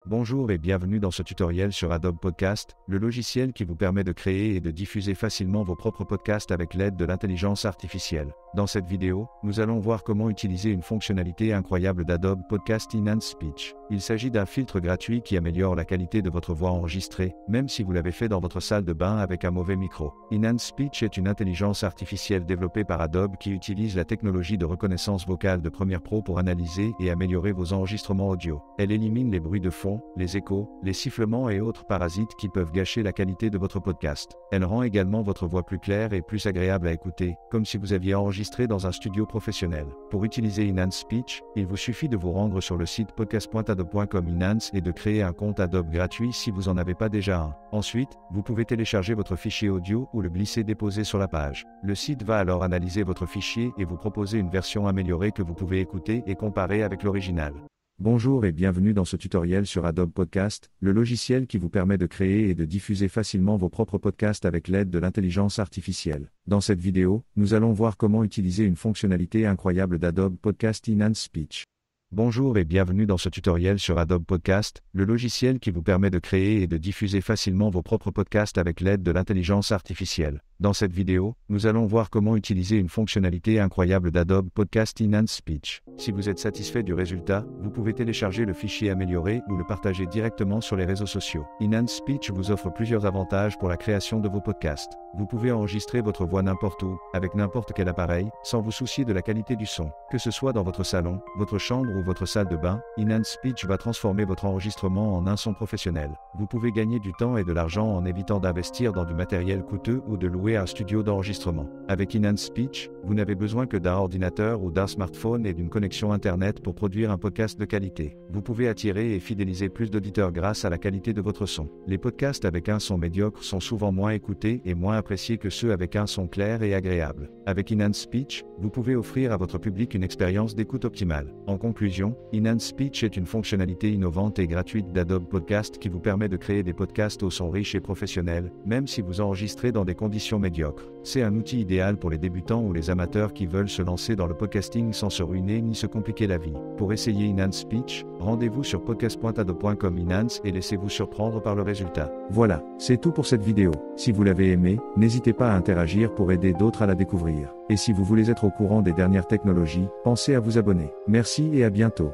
Bonjour et bienvenue dans ce tutoriel sur Adobe Podcast, le logiciel qui vous permet de créer et de diffuser facilement vos propres podcasts avec l'aide de l'intelligence artificielle. Dans cette vidéo, nous allons voir comment utiliser une fonctionnalité incroyable d'Adobe Podcast Enhanced Speech. Il s'agit d'un filtre gratuit qui améliore la qualité de votre voix enregistrée, même si vous l'avez fait dans votre salle de bain avec un mauvais micro. Enhanced Speech est une intelligence artificielle développée par Adobe qui utilise la technologie de reconnaissance vocale de Premiere Pro pour analyser et améliorer vos enregistrements audio. Elle élimine les bruits de fond, les échos, les sifflements et autres parasites qui peuvent gâcher la qualité de votre podcast. Elle rend également votre voix plus claire et plus agréable à écouter, comme si vous aviez enregistré dans un studio professionnel. Pour utiliser Enhanced Speech, il vous suffit de vous rendre sur le site podcast.adobe.com Enhance et de créer un compte Adobe gratuit si vous n'en avez pas déjà un. Ensuite, vous pouvez télécharger votre fichier audio ou le glisser-déposer sur la page. Le site va alors analyser votre fichier et vous proposer une version améliorée que vous pouvez écouter et comparer avec l'original. Bonjour et bienvenue dans ce tutoriel sur Adobe Podcast, le logiciel qui vous permet de créer et de diffuser facilement vos propres podcasts avec l'aide de l'intelligence artificielle. Dans cette vidéo, nous allons voir comment utiliser une fonctionnalité incroyable d'Adobe Podcast Enhanced Speech. Bonjour et bienvenue dans ce tutoriel sur Adobe Podcast, le logiciel qui vous permet de créer et de diffuser facilement vos propres podcasts avec l'aide de l'intelligence artificielle. Dans cette vidéo, nous allons voir comment utiliser une fonctionnalité incroyable d'Adobe Podcast Enhanced Speech. Si vous êtes satisfait du résultat, vous pouvez télécharger le fichier amélioré ou le partager directement sur les réseaux sociaux. Enhanced Speech vous offre plusieurs avantages pour la création de vos podcasts. Vous pouvez enregistrer votre voix n'importe où, avec n'importe quel appareil, sans vous soucier de la qualité du son. Que ce soit dans votre salon, votre chambre ou votre salle de bain, Enhanced Speech va transformer votre enregistrement en un son professionnel. Vous pouvez gagner du temps et de l'argent en évitant d'investir dans du matériel coûteux ou de louer un studio d'enregistrement. Avec Enhanced Speech, vous n'avez besoin que d'un ordinateur ou d'un smartphone et d'une connexion Internet pour produire un podcast de qualité. Vous pouvez attirer et fidéliser plus d'auditeurs grâce à la qualité de votre son. Les podcasts avec un son médiocre sont souvent moins écoutés et moins appréciés que ceux avec un son clair et agréable. Avec Enhanced Speech, vous pouvez offrir à votre public une expérience d'écoute optimale. En conclusion, Enhanced Speech est une fonctionnalité innovante et gratuite d'Adobe Podcast qui vous permet de créer des podcasts au son riche et professionnel, même si vous enregistrez dans des conditions médiocres. C'est un outil idéal pour les débutants ou les amateurs qui veulent se lancer dans le podcasting sans se ruiner ni se compliquer la vie. Pour essayer Enhanced Speech, rendez-vous sur podcast.adobe.com Enhance et laissez-vous surprendre par le résultat. Voilà, c'est tout pour cette vidéo. Si vous l'avez aimé, n'hésitez pas à interagir pour aider d'autres à la découvrir. Et si vous voulez être au courant des dernières technologies, pensez à vous abonner. Merci et à bientôt.